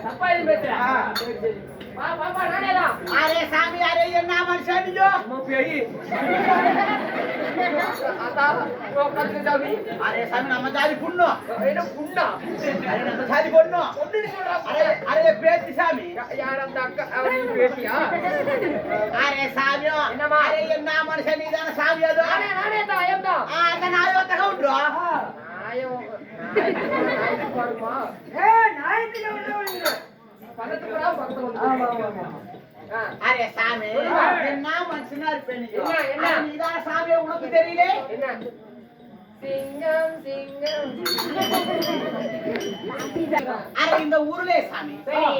தப்பா எதுவும் பேசுறேன். சரி சரி. வா பாப்பா நானே தான். அரே சாமி அரே என்ன மனுஷன் நீயோ? அம்மா பேய். அதா ரோக்கத்து சாமி. அரே சாமி நம்ம ஜாதி புண்ணு. என்ன புண்ணா? அரே நம்ம ஜாதி பொண்ணு. பொண்ணுன்னு சொல்றா. அரே அரே பேத்தி சாமி. யார் அந்த அக்கா? அவன் பேத்தியா? அரே சாமியோ. என்னம்மா? அரே என்ன மனுஷன் நீதான சாமி அது? நானே தான் ஐயம் தான். அந்த நாயோ தகவுன்றோ. நாயோ நாய் பாருமா. ஏய் நாய்க்கு என்ன பக்கத்துல வா பக்கத்துல வந்து. ஆமா ஆமா. அரே சாமி என்ன மனுஷனா இருப்பேன் நீ? என்ன நீதான சாமி உனக்கு தெரியல? என்ன? சிங்கம் சிங்கம். அரே இந்த ஊர்லே சாமி.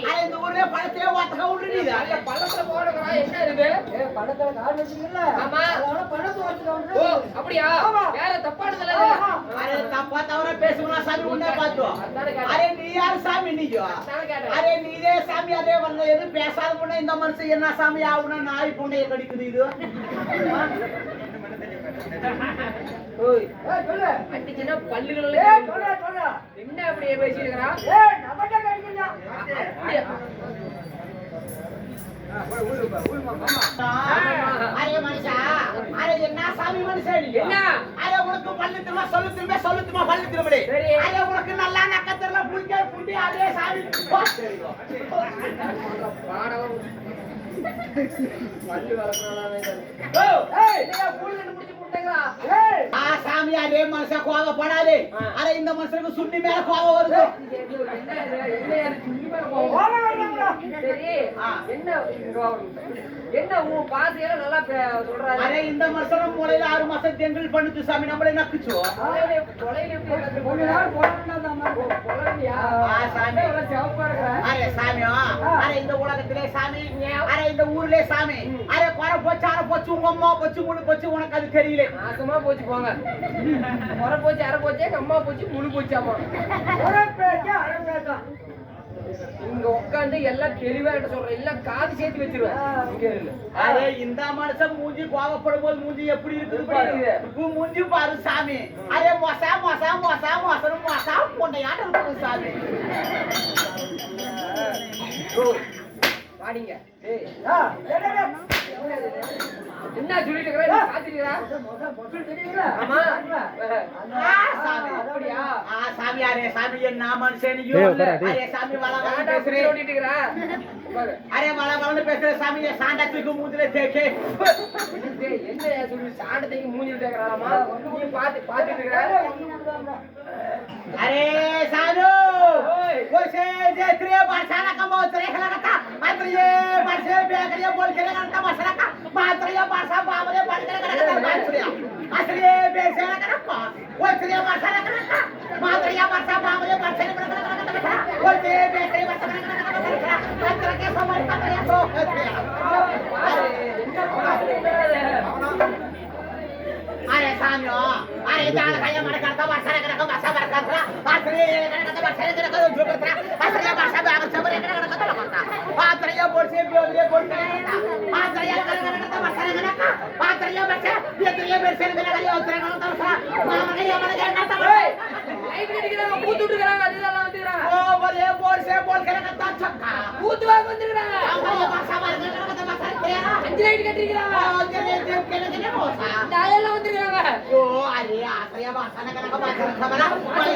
அரே இந்த ஊர்லே பழத்தே வாத்தக விடுறீங்க. அல்ல பழத்துல போடுறா என்ன இது? பழத்துல கால் வச்சிருக்கீங்களா? ஆமா. அதனால பழத்தை வச்சிருக்காங்க. ஓ அப்படியா? வேற தப்பானது இல்ல. அரே தப்பா தவற பேசுனா சாமி உன்னை பாத்தோம். அரே நீ யார் சாமி நீயோ? அரே நீதே சாமி அதே வந்து எது பேசாத முன்ன இந்த மனுஷன் என்ன சாமி ஆவுனா நாய் புண்டைய கடிக்குது இது. ஓய் ஏய் சொல்லு அடிச்சினா பல்லுகள ஏய் சொல்றா என்ன அப்படியே பேசிறீங்கடா ஏய் நமட்ட கடிக்குடா அப்படியே அரே மனுஷா அரே என்ன சாமி மனுஷன் நீ என்ன அரே உனக்கு பல்லுத்துமா சொல்லுத்துமா பல்லுத்துமடே அரே உனக்கு நல்லா நக்கத்தறல புண்டி அதே சாமி பாடவ பல்லு வளர்க்கறானே ஓ ஏய் நீ புல்லுன்னு முடிச்சு போட்டேங்கடா ஏய் சாமி அதே மனுஷ கோவப்படாதே அரே இந்த மனுஷனுக்கு சுண்ணி மேல கோவம் வருது என்ன சுண்ணி மேல கோவம் வருதுடா சரி என்ன உன் பாசியல நல்லா சொல்றாரு அரே இந்த மனுஷன் மூளையில 6 மாசம் தெங்கல் பண்ணுச்சு சாமி நம்மளே நக்குச்சோ கொலையில எப்படி கொஞ்ச நேரம் போறேன்னா கொலையா சாமி சேவப்பா இருக்கற அரே சாமி அரே இந்த உலகத்திலே சாமி அரே இந்த ஊர்லே சாமி அரே கொர போச்சு அரை போச்சு உங்க அம்மா போச்சு முழு போச்சு உனக்கு அது தெரியல நாசமா போச்சு போங்க கொர போச்சு அரை போச்சு எங்க அம்மா போச்சு முழு போச்சு அம்மா கொர பேச்சு அரை பேச்சா இங்க உட்கார்ந்து எல்லாம் தெளிவா சொல்றேன் எல்லாம் காது சேர்த்து வச்சிருவேன் அரே இந்த மனுஷன் மூஞ்சி கோவப்படும் போது மூஞ்சி எப்படி இருக்குது பாரு மூஞ்சி பாரு சாமி அரே மோசா பொண்ணையாட்ட இருக்குது சாமி வாடிங்க ஏய் என்ன சொல்லிட்டு இருக்கற நீ பாத்துறீங்களா ஆமா சாமி அப்படியா சாமி அரே சாமி என்ன மனுஷன் நீ அரே சாமி வளவள பேசுறே ஓடிட்டு இருக்கற அரே வளவள பேசுற சாமி சாண்டத்துக்கு மூஞ்சில தேக்கே என்ன சொல்லி சாண்டத்துக்கு மூஞ்சில தேக்கறாமா நீ பாத்துட்டு இருக்கற அரே சானு ओसे जे त्रे बारसाना का मोत्रे खला का मात्रिये बारसे बेकरिया बोल के करता मसरा का मात्रिया बारसा बाबरे बंद कर करता मात्रिया असलिए बेसेना का ओत्रे बारसाना का मात्रिया बारसा बाबरे बंद कर करता ओते बेकरी बारसा मात्रा के समझ मात्रिया तो अरे सामने अरे जान खाया मार करता बारसा का बारसा करता असलिए करता बारसा करता जो करता असलिए बारसा बाबरे सबरे करता पात्रिया बोलसे बोलरे बोलते पात्रिया करता बारसा करता पात्रिया बच्चे ये बेरसे करता ये उतरे करता मामा के मामा के करता லைட் அடிக்கறாங்க பூத்து விட்டுக்கறாங்க அதெல்லாம் வந்துக்கறாங்க ओ बोले बोलसे बोल के करता छक्का பூத்து வாங்க வந்துக்கறாங்க அவங்க பாஷா பாருங்க करता बारसा करता அஞ்சு லைட் கட்டிக்கறாங்க ओ के मोसा நாயெல்லாம் வந்துக்கறாங்க ओ अरे आसरिया बारसा करता बारसा खबरा अरे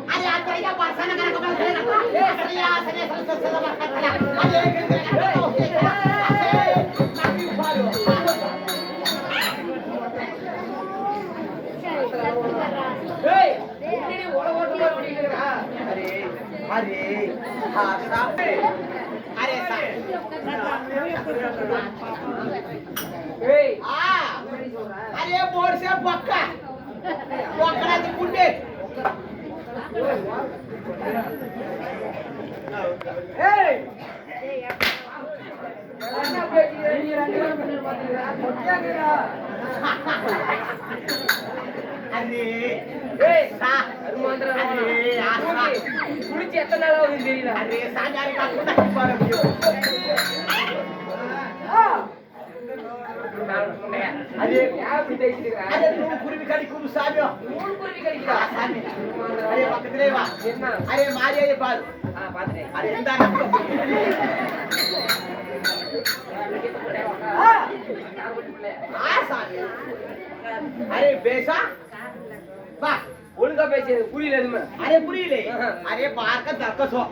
अरे आसरिया बारसा करता बारसा आसरिया आसरिया ஏய் என்னடி ஓட ஓட்டல ஓடிக்கிறா अरे अरे हाँ सामने अरे ஏய் अरे बोर्ड से बक्का बक्का तो कुंडे ஏய் என்ன பேசியே நீ ரெண்டு பேரும் பண்ணி பாத்தீங்களா கொட்டியாங்கடா अरे ஏய் सा அருமாந்திர अरे आसरा குளிச்சு எத்தனை நாள் ஆகுது தெரியல अरे साजारी का कुत्ता पर ஆ அது ஏன் இப்படி பேசிட்டு இருக்கிற? அதே நூல் குருவி கடிக்கும் சாமி நூல் குருவி கடிக்குதா? சாமி அரே பக்கத்திலே வா என்ன? அரே மாரியே பாரு பாத்துட்டேன். அரே இந்த சாமி அரே பேசா வா ஒழுங்கா பேசியது புரியல எதுவுமே. அரே புரியல அரே பார்க்க தர்க்கசோ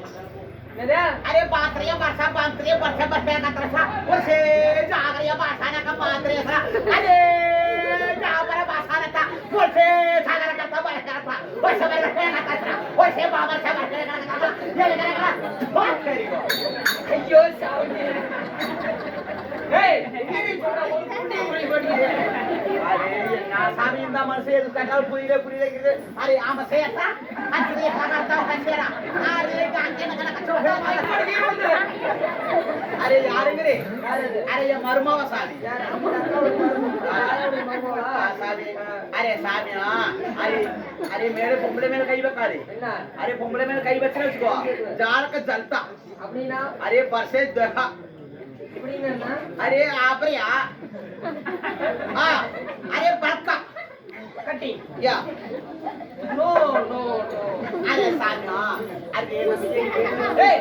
என்னது? अरे बात रे वर्षा बरसे कतरसा ओसे जागरिया बासाना का बात रे सरा अरे जागरा बासाना का ओसे सागर का बात करता ओसे बरसे कतरसा ओसे बाबर से बरसे कतरसा ये ले करेगा बात करेगा ஐயோ சாமி. ஏய், நீ சொன்னா ஒரு குருவி குருவி கடிக்குது. अरे ये ना सामी इंदा मन से कटल पुरीले गिरे अरे आम से ऐसा अच्छे करता है तेरा अरे गांजे ना कचो अरे यार रे अरे ये मरमावा सामी सामी अरे सामी अरे अरे मेरे बुमड़े में कई बकारे என்ன? अरे बुमड़े में कई बचने उसको जाल का जलता அப்படின்னா अरे बरसे देखा இப்படின்னா என்ன? अरे आप रे हाँ अरे बड़का கட்டி. या நோ நோ நோ. अरे सामना अरे ஏய்,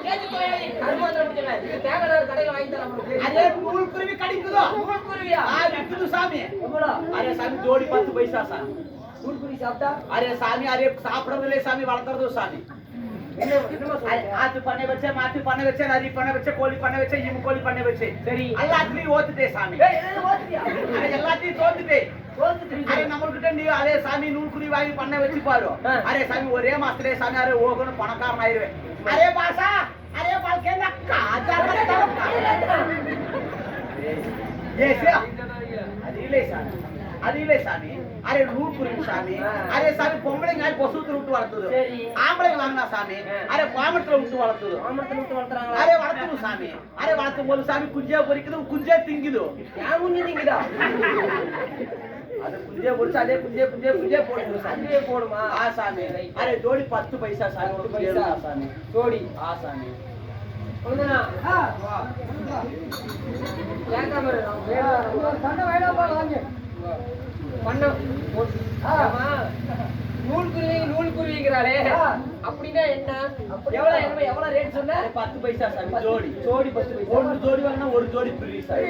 கேட்டு போய் கர்மாந்திரம் முடியல. இது தேவனார் கடையில வாங்கி தரேன் உங்களுக்கு. अरे नूल कुருவி கடிக்குதோ நூல் குருவியா? விக்குது சாமி எவ்வளோ? अरे சாமி ஜோடி 10 பைசா சாமி நூல் குருவி சாப்பிட்டா अरे சாமி अरे சாப்பிடுறதுல சாமி வளர்க்கறது சாமி என்னமா சொல்றீங்க? ஆத்து பண்ணை வச்சே மாத்தி பண்ணை வச்சே நரி பண்ணை வச்சே கோழி பண்ணை வச்சே இம் கோழி பண்ணை வச்சே சரி. எல்லாத்துலயும் ஓத்துட்டே சாமி ஏய், என்ன ஓத்துறியா? अरे எல்லாத்தையும் தோத்துட்டே ஓத்துட்டு अरे நம்மகிட்ட நீ அதே சாமி நூல் குருவி வாங்கி பண்ணை வச்சு பாரு अरे சாமி ஒரே மாசத்துலயே சாமி अरे ஓகணும் பணக்காரன் ஆயிருவேன் अरे பாசா अरे बालके ना काजा करता ये से अदिले सामी अरे नूल कुरुवी सामी अरे सामी பொம்பளைங்க ஆய் பொசுத்து விட்டு வளர்த்துது சரி. ஆம்பளைங்க வாங்குனா சாமி अरे பாமத்துல விட்டு வளர்த்துது மாமரத்துல விட்டு வளர்த்துறாங்களா? अरे வளர்த்துது சாமி अरे வளர்த்தும் போது சாமி குஞ்சே பொரிக்குது குஞ்சே திங்குது ஏன் முன்னி திங்குதா? அது குஞ்சே பொரிச்சு அதே குஞ்சே போடுது சாமி அதுவே போடுமா? ஆ சாமி अरे जोड़ी 10 पैसा सामी 10 பைசா. சாமி ஜோடி. ஆ சாமி ஒண்ணுதானா? கேட்காம இரு, நான் வேணும். பண்ண ஆமா. நூல் குருவிங்கிறாளே அப்படின்னா என்ன? எவ்வளவு ரேட் சொன்ன? 10 பைசா சாமி ஜோடி ஜோடி 10 பைசா. ஒரு ஜோடி வாங்கினா ஒரு ஜோடி ஃப்ரீ சாமி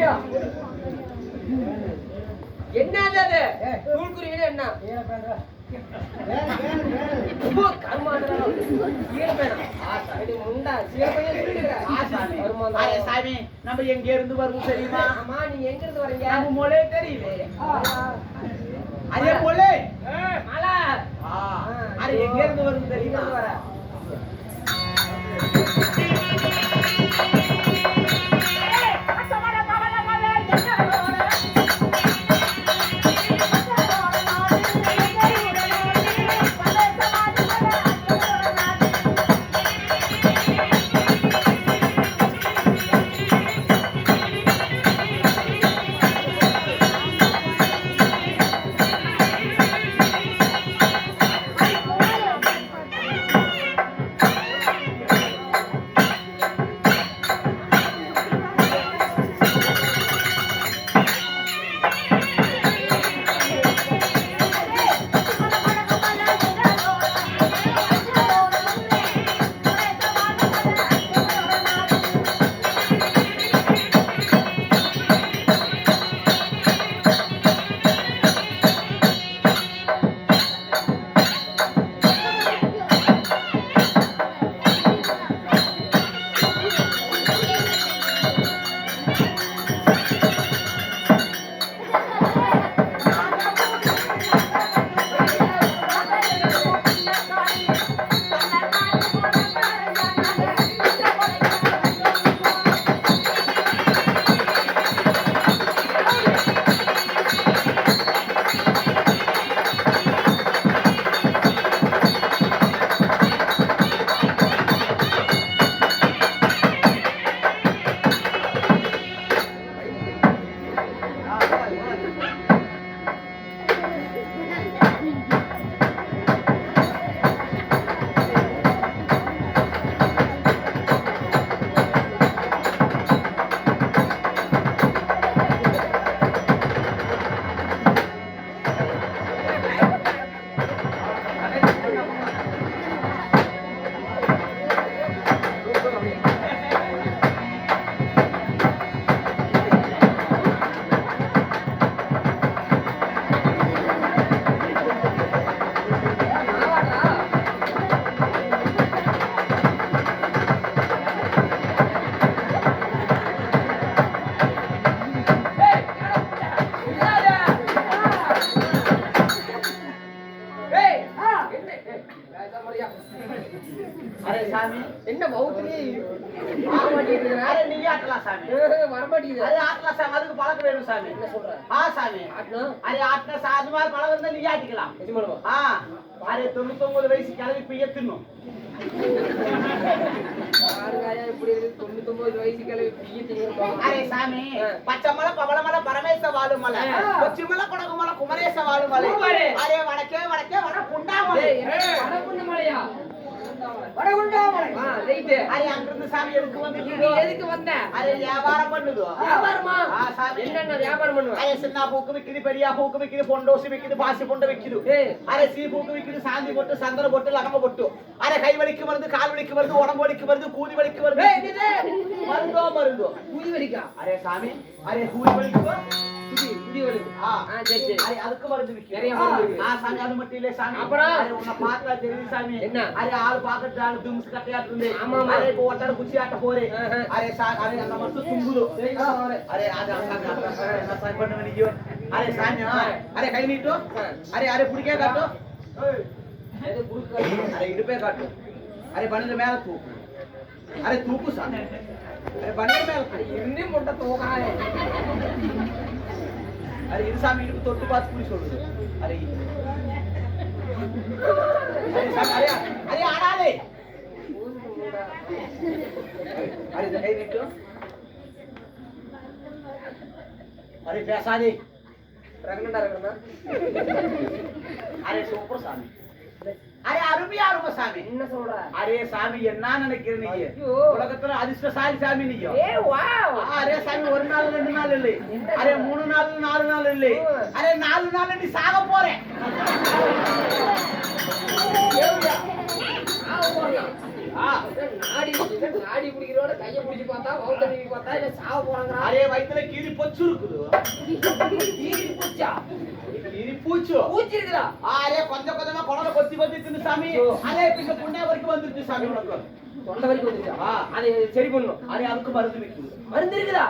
என்னது அது? நூல் குருவினா என்ன? ரொம்ப கருமாந்திரம். சீரப்பேனா? அடி முண்டா, சீரப்பையே சொல்லிடுற. ஆ சாமி கருமாந்திரம். அரே சாமி நம்ம எங்க இருந்து வருவோம் தெரியுமா ஆமா, நீ எங்க இருந்து வரீங்க? நம்ம மொழி தெரியல அரே மொழி மலா. அரே எங்க இருந்து வருவோம் தெரியுமா வர அரே சாமி என்ன மவுத்துலயே வர மாட்டேங்குது. அரே நீ ஆட்டலாம் சாமி. வர மாட்டேங்குது. அரே ஆட்டலாம் சாமி, அதுக்கு பழக்கம் வேணும் சாமி. என்ன சொல்ற? சாமி ஆட்டணும். அரே ஆட்டின சாது மாதிரி பழக்கம் இருந்தா நீ ஆட்டிக்கலாம். நிஜமாலுமா? அரே 99 வயசு கிளவி பிய தின்னும். பாருங்க இப்படி இருக்கு 99 வயசு கிளவி பிய திங்க. அரே சாமி பச்சமல பவளமல பரமேச வாழுமல கொச்சிமல கொடகுமல குமரேச வாழுமல அரே வடக்கே வடக்கே வட குண்டாமலை. வடகுண்டமலையா? வடகுண்டாமலை. ரைட். அரே அங்கிருந்து சாமி எதுக்கு வந்து நீ எதுக்கு வந்த? அரே வியாபாரம் பண்ணுது. வியாபாரமா? சாமி என்னென்ன வியாபாரம் பண்ணுவ? அரே சின்ன பூக்கு விக்குது, பெரிய பூக்கு விக்குது, பொண்டோசி விக்குது, பாசி பொண்டை விக்குது. அரே சீ பூக்கு விக்குது, சாந்தி பொட்டு, சந்தன பொட்டு, லகம பொட்டு. அரே கை வலிக்கு வருது, கால் வலிக்கு வருது, உடம்பு வலிக்கு வருது, கூதி வலிக்கு வருது. மருந்தோ மருந்தோ கூதி வலிக்கா? அரே சாமி அரே கூதி வலிக்கு கூதி வலிக்கு. சரி சரி. அரே அதுக்கு மருந்து விக்குது. நிறைய மருந்து இருக்கு. சாமி அது மட்டும் இல்ல சாமி. அப்புறம் அரே உன்னை பார்த்தா தெரியுது சாமி. என்ன? அரே ஆள் பாக்கட்டு ஆள் தும்ஸ் கட்டையாட்டு இருந்து. ஆமா அரே இப்போ ஒட்டட குச்சி ஆட்ட போறே. அரே அரே அந்த மட்டும் துங்குது. அரே அது சாமி என்ன சாமி பண்ண வேண்டியோ. அரே சாமி அரே கை நீட்டு. அரே அரே புடிக்கே காட்டு. எது குடுக்க? அரே இடுப்பே காட்டு. அரே பணில மேல தூக்கு. அரே தூக்கு சாமி. அரே பணில மேல தூக்கு. இன்னும் முட்டை தூக்காதே. அரே இது சாமி இடுப்பு தொட்டு பார்த்து புடி சொல்லுது. அரே அரே சாமி அரே அரே ஆடாதே. அரே கை நீட்டு. அரே பேசாதே. ரெகனண்டா இருக்கறனா? அரே சூப்பர் சாமி. அரே அருமையா ரொம்ப சாமி. என்ன சொல்ற? அரே சாமி என்ன நினைக்கிற நீ? உலகத்துல அதிர்ஷ்டசாலி சாமி நீ. வாவ். அரே சாமி ஒரு நாள் 2 நாள் இல்லை. அரே 3 நாள் 4 நாள் இல்லை. அரே 4 நாள் நீ சாக போறே. நாடி குடிக்கிறோட கைய புடிச்சு பார்த்தா வவுத்தடி பார்த்தா இல்ல சாவ போறாங்கடா. அரே வயித்துல கீரி பொச்சு இருக்குது. கீரி பூச்சா? கீரி பூச்சு. பூச்சி இருக்குடா. அரே கொஞ்சம் கொஞ்சமா குடல கொத்தி கொத்தி தின்னு சாமி. அரே பின்ன புண்ணே வரைக்கும் வந்துருச்சு சாமி உனக்கு. தொண்டை வரைக்கும் வந்துச்சா? அது சரி பண்ணும். அரே அதுக்கு மருந்து விக்குது. மருந்து இருக்குதா?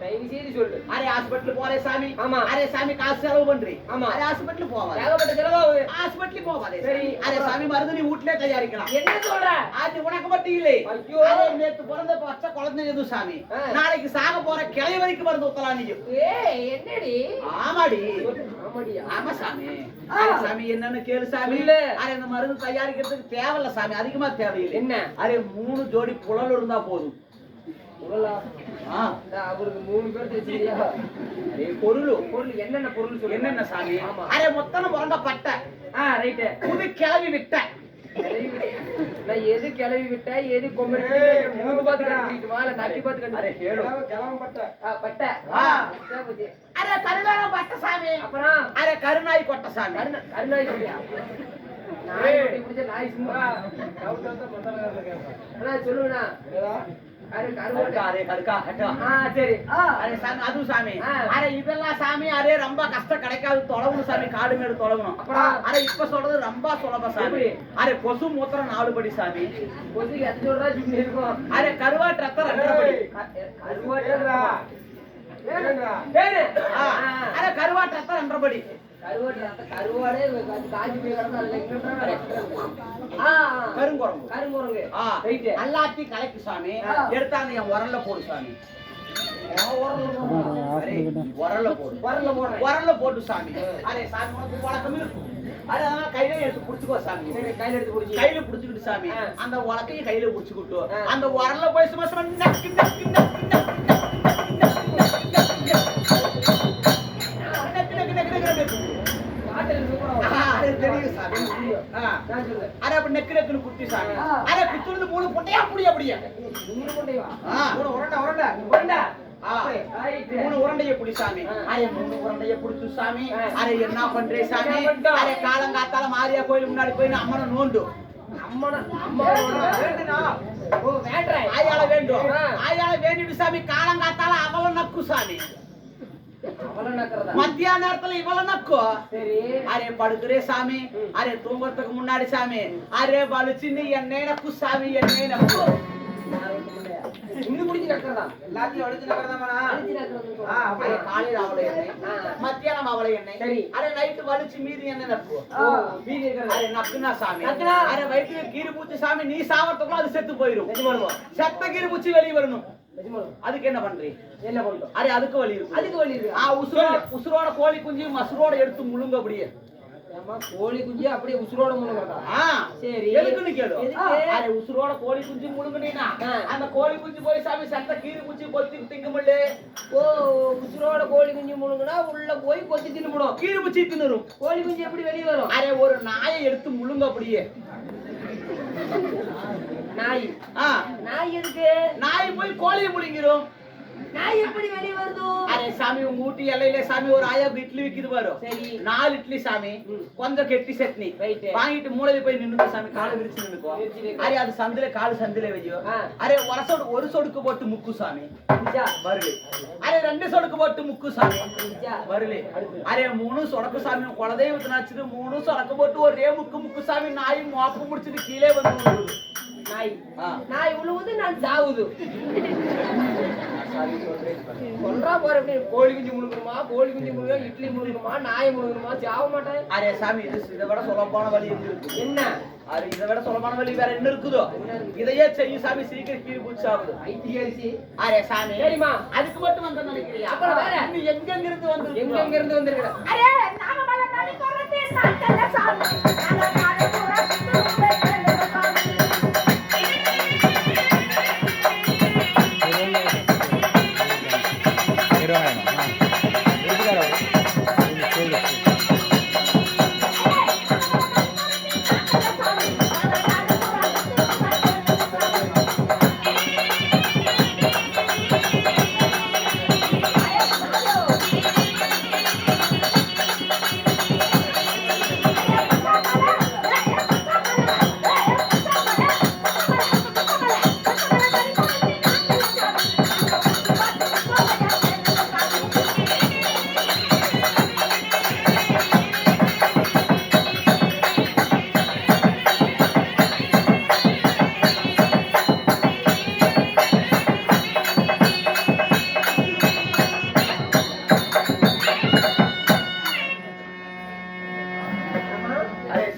தயவு செய்து சொல்லு. அரே ஹாஸ்பிடல் போறே சாமி. ஆமா. அரே சாமி காசு செலவு பண்றீ. ஆமா. அரே ஹாஸ்பிடல் போவாதே. ஏகப்பட்ட செலவாகுது. ஹாஸ்பிடல் போவாதே. சரி. அரே சாமி மருந்து நீ வீட்லயே தயாரிக்கலாம். என்ன சொல்ற? அது உனக்கு மட்டும் இல்லை. ஐயோ. அரே நேத்து பிறந்த பச்சை குழந்தை எது சாமி. நாளைக்கு சாக போற கிளை வரைக்கும் மருந்து ஊத்தலாம் நீ. ஏய் என்னடி? ஆமாடி. ஆமாடியா? ஆமா சாமி. அரே சாமி என்னன்னு கேளு சாமி. இல்ல. அரே இந்த மருந்து தயாரிக்கிறதுக்கு தேவையில்ல சாமி, அதிகமா தேவையில்லை. என்ன? அரே 3 ஜோடி புலல் இருந்தா போதும். புலலா? அவருக்கு 3 பேர் தெரியா? அரே பொருள் என்னென்ன பொருள் சொல்லு. என்னென்ன சாமி? ஆமா. அரே மொத்தம் முறந்த பட்டை. ரைட். புது கிளவி விட்ட. நான் எது கிளவி விட்ட எது கொம்பு மூணு பாத்து கட்டிட்டுமா இல்ல நட்டி பாத்து கட்டி? அரே கேளு. கிளம்ப பட்டை. பட்டை. அரே கருநாய் பட்டை சாமி. அப்புறம் அரே கருநாய் கொட்டை சாமி. கருநாய் சொல்லியா? நாய் கொட்டி பிடிச்ச நாய் சும்மா சொல்லுங்கண்ணா. அரே கருவாடு. அரே கருக்கா ஹட்டா. சரி. அரே சாமி அது சாமி. அரே இதெல்லாம் சாமி அரே ரொம்ப கஷ்டம் கிடைக்காது, தொலைவணும் சாமி, காடு மேடு தொலைவணும். அரே இப்ப சொல்றது ரொம்ப சுலப சாமி. அரே கொசு மூத்திரம் 4 படி சாமி. கொசு எத்தனை ரூபா ஜிம்மி இருக்கும்? அரே கருவாட்டு ரத்தம் 2 படி. கருவாடு அரே கருவாட்டு ரத்தம் 2 படி. கருவாடே காஞ்சி போய் கருங்குரங்கு. கருங்குரங்கு எல்லாத்தையும் கலக்கி சாமி எடுத்தாங்க என் உரல்ல போடு சாமி. உரல்ல போட்டு சாமி. அரே சாமி உனக்கு பழக்கம் இருக்கும். அதனால கையில எடுத்து புடிச்சுக்கோ சாமி. கையில புடிச்சுக்கிட்டு சாமி அந்த உலக்கையும் கையில புடிச்சுக்கிட்டு அந்த உரல்ல போய் சும்மா சும்மா நக்கு நக்கு நக்கு நக்கு தெரியும் சாமி. அரே அப்ப நெக்கு நெக்குன்னு குத்தி சாமி. அரே குத்துறது 3 பொட்டையா புடி அப்படியே 3 பொண்டையா? 3 உருண்டை உருண்டை 3 உருண்டைய புடி சாமி. அரே 3 உருண்டைய புடிச்சு சாமி. அரே என்ன பண்றே சாமி? அரே காலங்காத்தால மாரியா கோயில் முன்னாடி போய் அம்மனை நோண்டு. அம்மா வேண்டுனா? ஓ வேண்டறே. ஆயால வேண்டும். ஆயால வேண்டிடு சாமி. காலங்காத்தால அவள நக்கு சாமி. மத்தியான நேரத்துல இவள நக்கோ. சரி. அரே படுக்குறே சாமி. அரே தூங்கறதுக்கு முன்னாடி சாமி அரே வலிச்சு நீ என்னே நக்கு சாமி, என்னே நக்கு. இன்னும் குடிச்சு நக்கிறதா எல்லாத்தையும் அடிச்சு நக்கிறதாமடா. அடிச்சு நக்கிறது அப்படியே காலையில அவளை எண்ணெய், மத்தியானம் அவளை எண்ணெய், சரி. அதே நைட்டு வலிச்சு மீதி எண்ணெய் நப்பு. மீதி இருக்கிறது அரே நக்குனா சாமி, நக்குனா? அரே வயிற்றுல கீரி பூச்சி சாமி, நீ சாவறதுக்குள்ள அது செத்து போயிடும். நிஜமாலுமா? செத்த கீரி பூச்சி வெளியே வரணும். நிஜமாலுமா? அதுக்கு என்ன பண்றீ? என்ன பண்றோம்? அரே அதுக்கு வலி இருக்கு. அதுக்கு வழி இருக்கு. உசுரோட கோழி குஞ்சு மசுரோட எடுத்து முழுங்க அப்படியே. ஏமா கோழி குஞ்சு அப்படியே உசுரோட முழுங்கறதா? சரி. எதுக்குன்னு கேளு. எதுக்கு? அரே உசுரோட கோழி குஞ்சு முழுங்குனீனா ஆ. அந்த கோழி குஞ்சு போய் சாமி செத்த கீரி பூச்சி கொத்தி திங்க முடியல. ஓ உசுரோட கோழி குஞ்சு முழுங்குனா உள்ள போய் கொத்தி தின்னுடும். கீரி பூச்சி தின்னுரும். கோழி குஞ்சு எப்படி வெளிய வரும்? அரே ஒரு நாயை எடுத்து முழுங்க அப்படியே. நாய். ஆ. நாய் எதுக்கு? நாய் போய் கோழியை முழுங்கிரும். நாய் எப்படி வெளிய வருது? அரே சாமி உங்க ஊட்டி எல்லையில சாமி ஒரு ஆயா இட்லி விக்குது பாரு. சரி. 4 இட்லி சாமி, கொஞ்சம் கெட்டி சட்னி ரைட். வாங்கிட்டு மூலையில போய் நின்னுட்டு சாமி காலை விரிச்சு நின்னுக்கோ. அரே அது சந்தில கால் சந்தில வெய்யோ. அரே ஒரு சொடுக்கு போட்டு முக்கு சாமி நிஜா வருது. அரே 2 சொடுக்கு போட்டு முக்கு சாமி நிஜா வருது. அரே 3 சொடக்கு சாமி குலதெய்வத்தை நச்சுட்டு 3 சொடக்கு போட்டு ஒரே முக்கு சாமி நாய் மோப்பு முடிச்சிட்டு கீழே வந்து விழுகுது. நாய். நாய் உழுவுது நான் சாவுது. சொல்றா பாரு எப்படி கோழி குஞ்சு முழுங்கணுமா, கோழி குஞ்சு முழுங்க, இட்லி முழுங்கணுமா, நாய் முழுங்கணுமா, சாவ மாட்டேன். அரே சாமி இதை விட சுலபமான வழி எங்க இருக்கு? என்ன? அது இதை விட சுலபமான வழி வேற என்ன இருக்குதோ? இதையே செய்யும் சாமி, சீக்கிரம் கீழ் பூச்சாகுது. ஐடிஐசி. அரே சாமி சரிம்மா. அதுக்கு மட்டும் வந்து நினைக்கிறியா? அப்புறம் வேற? நீ எங்க இருந்து வந்து எங்க இருந்து வந்திருக்கிற? அரே நாம மல நடி கொரத்தி சாட்டல சாமி நாம கால கொரத்தி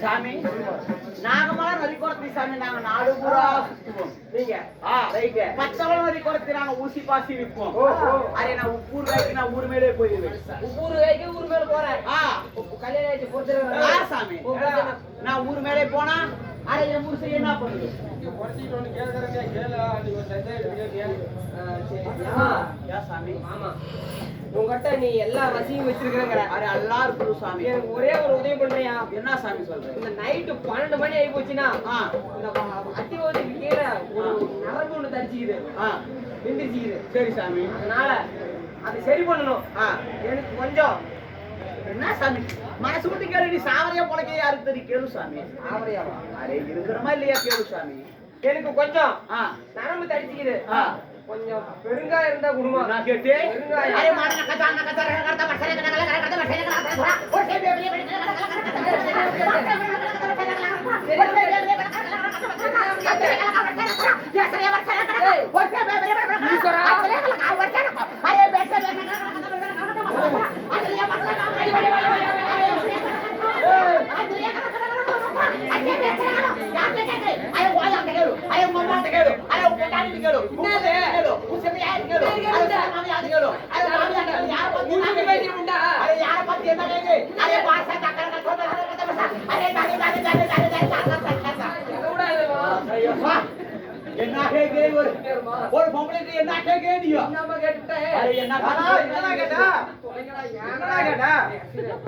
சாமி நாகமலா நதி குறத்தி சாமி நாங்க நாடு பூரா சுத்துவோம். நீங்க ரைட்டு. பச்சவள நதி குறத்தி நாங்க ஊசி பாசி விற்போம். ஓ. அரே நான் ஊர் வேலைக்கு நான் ஊர் மேலே போயிருவேன். ஊரு வேலைக்கு ஊர் மேல போறேன். கல்யாணம் ஆயிடுச்சு பொறுத்து சாமி நான் ஊர் மேலே போனா அரே என் புருஷன் என்ன பண்ணுது? சாமி ஆமா உங்ககிட்ட நீ எல்லா வசதியும் வச்சிருக்கிற. அரே எல்லாரும் குரு சாமி எனக்கு ஒரே ஒரு உதவி பண்றியா? என்ன சாமி சொல்ற? இந்த நைட்டு 12 மணி ஆகி போச்சுன்னா இந்த அத்தியோதிக்கு கீழே ஒரு நரம்பு ஒண்ணு தரிச்சுக்குது, நின்றுச்சுக்குது. சரி சாமி அதனால அதை சரி பண்ணணும். எனக்கு கொஞ்சம் என்ன சாமி மனசு விட்டு கேளு. நீ சாவரையா பொழைக்க யாருக்கு தெரியும்? கேளு சாமி. ஆவரையாவா? அரே இருக்கிறமா இல்லையா கேளு சாமி. எனக்கு கொஞ்சம் நரம்பு தரிச்சுக்குது. ஆ கொஞ்சம் பெருங்காயம் இருந்தா குடும்பம். நான் கேட்டு பெருங்காயம். அரே மாடன கதான கதார கர்த்த மசலே கதல கர்த்த மசலே கதல ஓசே பேபியே ஒரு பொம்பளைக்கு என்ன கேக்குறியோ என்னமா கேட்டே? அரே என்ன என்ன கேட்டா? என்னடா கேட்டா?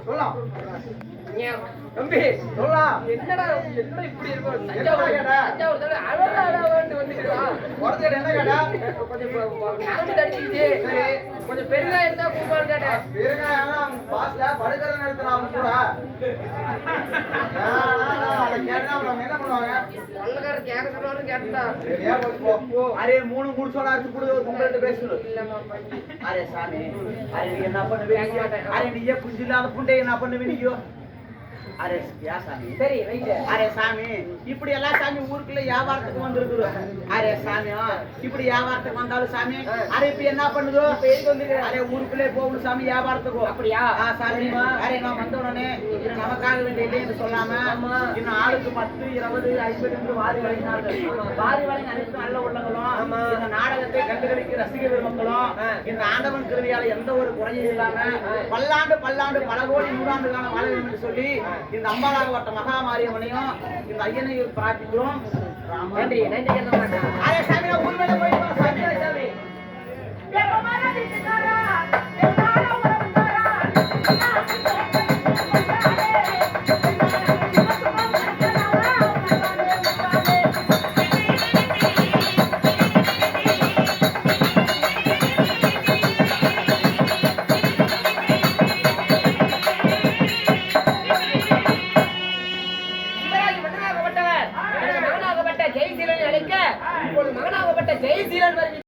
சொல்லலாம். தம்பி சொல்லலாம். என்னடா என்ன இப்படி இருக்கும்? என்னடா கேட்டா? தஞ்சாவூர் தடவை அழகாண்டு வந்துருக்கான். ஒருத்தர் என்ன கேட்டா? கொஞ்சம் நரம்பு தடிச்சிக்கிச்சு. கொஞ்சம் பெருங்காயம் இருந்தா கூப்பான்னு கேட்டேன். பெருங்காயம் பாஸ்ல படுக்கிற நேரத்துல அவங்க கூட அதை கேட்டா அவங்க என்ன பண்ணுவாங்க? கொள்ளக்காரர் கேட்க சொல்லுவாரு கேட்டா. சரியா போ. அரே 3 முடிச்சோட அடிச்சு குடு ஒரு பொம்பளைட்ட பேசணும். இல்லம்மா பண்ணி. அரே சாமி அரே நீ என்ன பண்ணுவே? அரே நீயே குஞ்சில்லாத புண்டை என்ன பண்ணுவே நீயோ? அரே யா சாமி சரி ரைட்டு. அரே சாமி இப்படி எல்லாம் சாமி ஊருக்குள்ள வியாபாரத்துக்கு வந்திருக்குது. அரே சாமி இப்படி வியாபாரத்துக்கு வந்தாலும் சாமி அரே இப்ப என்ன பண்ணுதோ இப்ப எதுக்கு வந்துருக்க? அரே ஊருக்குள்ளே போகணும் சாமி வியாபாரத்துக்கு. அப்படியா? சாமி அரே நான் வந்த உடனே இது நமக்காக வேண்டிய இல்லை என்று சொல்லாம ஆமா. இன்னும் ஆளுக்கு 10, 20, 50 என்று வாரி வழங்கினார்கள். வாரி வழங்கி அனைத்து நல்ல உள்ளங்களும் ஆமா. இந்த நாடகத்தை கண்டுகளிக்க ரசிக பெருமக்களும் இந்த ஆண்டவன் கிருபையால எந்த ஒரு குறையும் இல்லாம பல்லாண்டு பல கோடி நூறாண்டு காலம் வாழ வேண்டும் என்று சொல்லி இந்த அம்பாலாகப்பட்ட மகாமாரியம்மனையும் இந்த ஐயனையும் பிரார்த்திக்கிறோம். நன்றி நன்றி என்ன மாட்டா. அரே சாமி நான் ஊர் மேல போயிட்டு வரேன் சாமி. சாமி வேகமான வீட்டுக்காரா